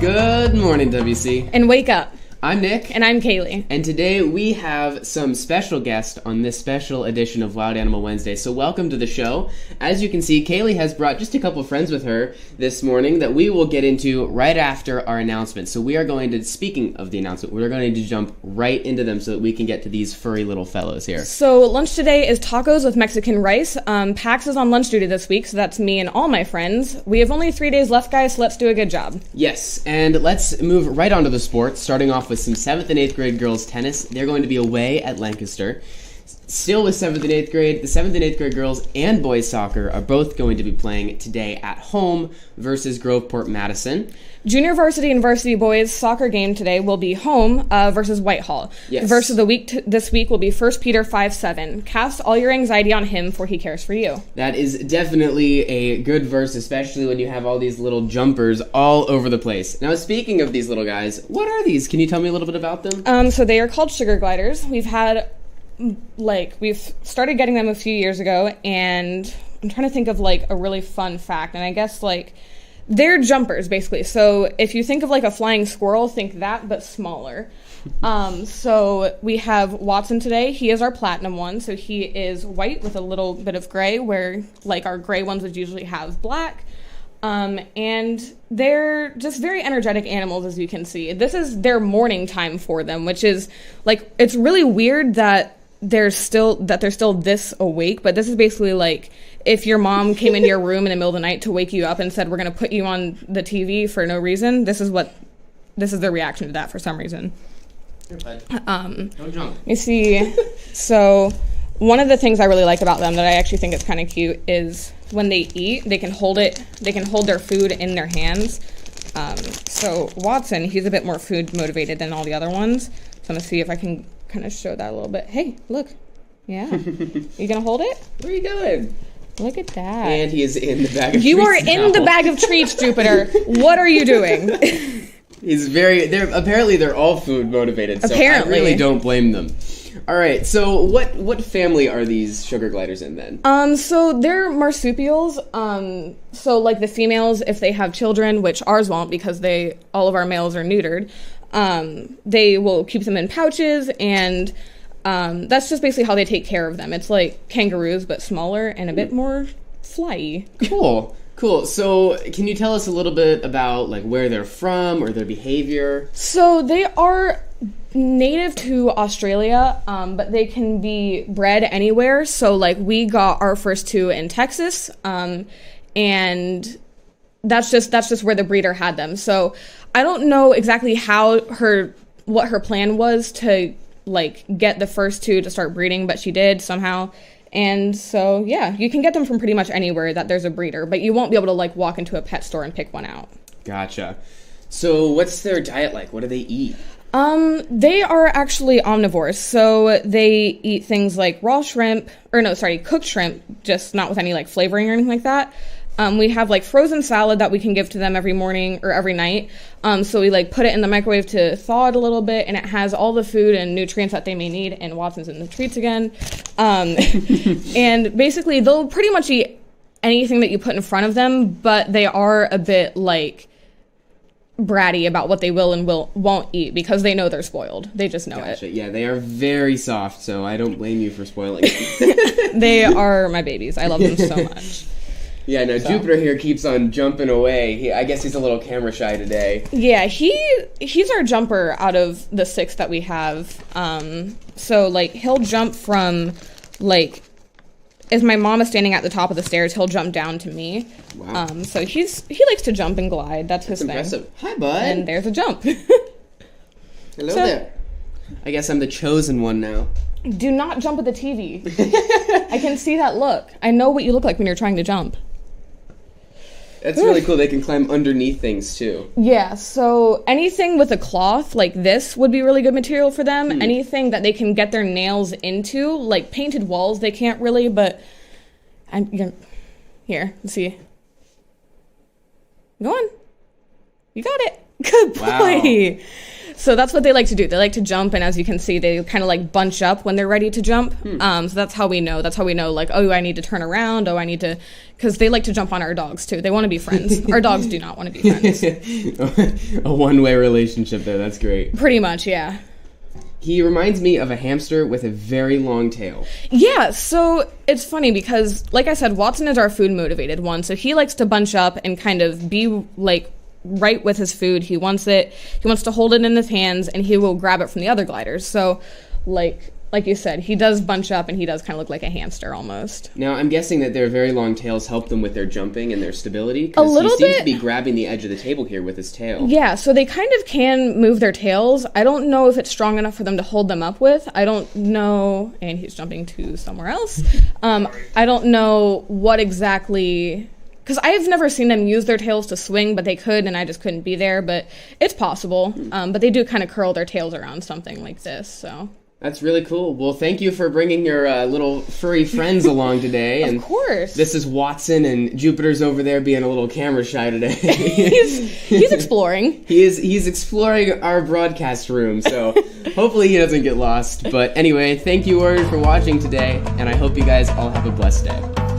Good morning, WC. And wake up. I'm Nick. And I'm Kailey. And today we have some special guests on this special edition of Wild Animal Wednesday. So welcome to the show. As you can see, Kailey has brought just a couple friends with her this morning that we will get into right after our announcement. So we are going to, speaking of the announcement, we're going to jump right into them so that we can get to these furry little fellows here. So lunch today is tacos with Mexican rice. Pax is on lunch duty this week, so that's me and all my friends. We have only 3 days left, guys, so let's do a good job. Yes, and let's move right on to the sports, starting off with some 7th and 8th grade girls tennis. They're going to be away at Lancaster. Still with 7th and 8th grade, the 7th and 8th grade girls and boys soccer are both going to be playing today at home versus Groveport Madison. Junior varsity and varsity boys soccer game today will be home versus Whitehall. Yes. The verse of the week this week will be 1 Peter 5:7. Cast all your anxiety on him, for he cares for you. That is definitely a good verse, especially when you have all these little jumpers all over the place. Now, speaking of these little guys, what are these? Can you tell me a little bit about them? So they are called sugar gliders. We've started getting them a few years ago, and I'm trying to think of a really fun fact, and I guess they're jumpers basically. So if you think of a flying squirrel, think that but smaller. So we have Watson today. He is our platinum one, so he is white with a little bit of gray, where our gray ones would usually have black. And they're just very energetic animals, as you can see. This is their morning time for them, which is it's really weird that they're still this awake, but this is basically if your mom came into your room in the middle of the night to wake you up and said, we're going to put you on the TV for no reason. This is their reaction to that for some reason. Don't jump. You see, so one of the things I really like about them that I actually think is kind of cute is when they eat, they can hold their food in their hands. So Watson, he's a bit more food motivated than all the other ones. So I'm going to see if I can kind of show that a little bit. Hey, look. Yeah. You going to hold it? Where are you going? Look at that. And he is in the bag of treats. You are in the bag of treats, Jupiter. What are you doing? Apparently they're all food motivated, so apparently. I really don't blame them. All right, so what family are these sugar gliders in then? So they're marsupials. So the females, if they have children, which ours won't because all of our males are neutered, they will keep them in pouches, and that's just basically how they take care of them. It's like kangaroos, but smaller and a bit more flyy. Cool. So can you tell us a little bit about where they're from or their behavior? So they are native to Australia, but they can be bred anywhere. So we got our first 2 in Texas, and that's just where the breeder had them. So I don't know exactly what her plan was to get the first 2 to start breeding, but she did somehow. And so, yeah, you can get them from pretty much anywhere that there's a breeder, but you won't be able to walk into a pet store and pick one out. Gotcha. So what's their diet like? What do they eat? They are actually omnivores, so they eat things like cooked shrimp, just not with any flavoring or anything like that. We have frozen salad that we can give to them every morning or every night. So we put it in the microwave to thaw it a little bit, and it has all the food and nutrients that they may need. And Watson's in the treats again. And basically they'll pretty much eat anything that you put in front of them, but they are a bit bratty about what they will and won't eat because they know they're spoiled. They just know Gotcha. it. Yeah, they are very soft, so I don't blame you for spoiling. They are my babies. I love them so much. Yeah, no, Jupiter here keeps on jumping away. I guess he's a little camera shy today. Yeah, he's our jumper out of the 6 that we have. So he'll jump from if my mom is standing at the top of the stairs, he'll jump down to me. Wow. So he likes to jump and glide. That's his thing. Impressive. Hi, bud. And there's a jump. Hello there. I guess I'm the chosen one now. Do not jump at the TV. I can see that look. I know what you look like when you're trying to jump. That's really cool. They can climb underneath things, too. Yeah, so anything with a cloth like this would be really good material for them. Anything that they can get their nails into, painted walls, they can't really, but... Here, let's see. Go on. You got it. Good boy. Wow. So that's what they like to do. They like to jump, and as you can see, they kind of like bunch up when they're ready to jump. So that's how we know. That's how we know, like, oh, I need to turn around. Oh, I need to, because they like to jump on our dogs too. They want to be friends. Our dogs do not want to be friends. A one-way relationship there. That's great. Pretty much, yeah. He reminds me of a hamster with a very long tail. Yeah, so it's funny because, like I said, Watson is our food motivated one. So he likes to bunch up and kind of be like right with his food. He wants it. He wants to hold it in his hands, and he will grab it from the other gliders. So, like you said, he does bunch up, and he does kind of look like a hamster almost. Now, I'm guessing that their very long tails help them with their jumping and their stability. A little he seems bit. to be grabbing the edge of the table here with his tail. Yeah, so they kind of can move their tails. I don't know if it's strong enough for them to hold them up with. I don't know. And he's jumping to somewhere else. I don't know what exactly... Because I've never seen them use their tails to swing, but they could, and I just couldn't be there. But it's possible. But they do kind of curl their tails around something like this, so... That's really cool. Well, thank you for bringing your little furry friends along today. Of course. This is Watson, and Jupiter's over there being a little camera shy today. he's exploring. He's exploring our broadcast room, so hopefully he doesn't get lost. But anyway, thank you, Warrior, for watching today, and I hope you guys all have a blessed day.